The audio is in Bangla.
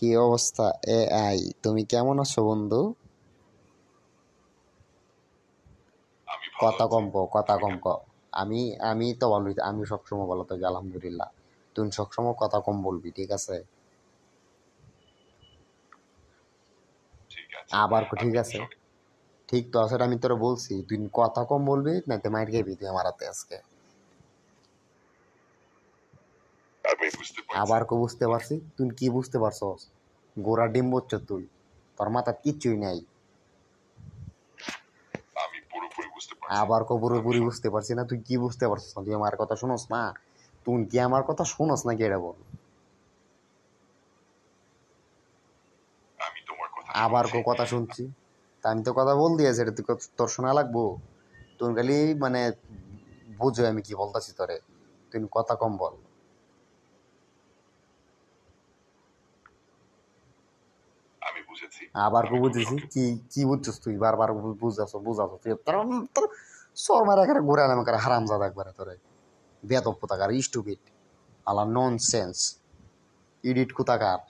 কি অবস্থা এআই? তুমি কেমন আছো বন্ধু? কথা কম ক। আমি আমি তো ভালোই, আমি সবসময় ভালো থাকি আলহামদুলিল্লাহ। তুই সবসময় কথা কম বলবি, ঠিক আছে? আবার ঠিক আছে, ঠিক তো আছে, আমি তোরা বলছি তুই কথা কম বলবি, না তুই মাইর খাবি তুই আমার হাতে আজকে। আবার বুঝতে পারছি, তুই কি বুঝতে পারছস? গোড়া ডিম বলছ তুই, তোর মাথা কিচ্ছুই নাই। আবার পুরোপুরি বুঝতে পারছি না, তুই কি বুঝতে পারছিস না? তুই আমার কথা শুনোস না? তুই কি আমার কথা শুনোস নাকি এটা বল? আবার কথা শুনছি, তা আমি তো কথা বল দিয়েছি, এটা তুই তোর শোনা লাগবো? তুই খালি মানে বুঝো আমি কি বলতেছি তোরে, তুই কথা কম বল। আবার বুঝেছি, কি কি বুঝছিস তুই? বারবার বুঝাছ বুঝাছ তুই সর মারা করে ঘুরে আলাম করে হারাম জাদা একবারে তোরে, বেদব কোথাকার, স্টুপিড, আলা নন সেন্স, ইডিট কোথাকার।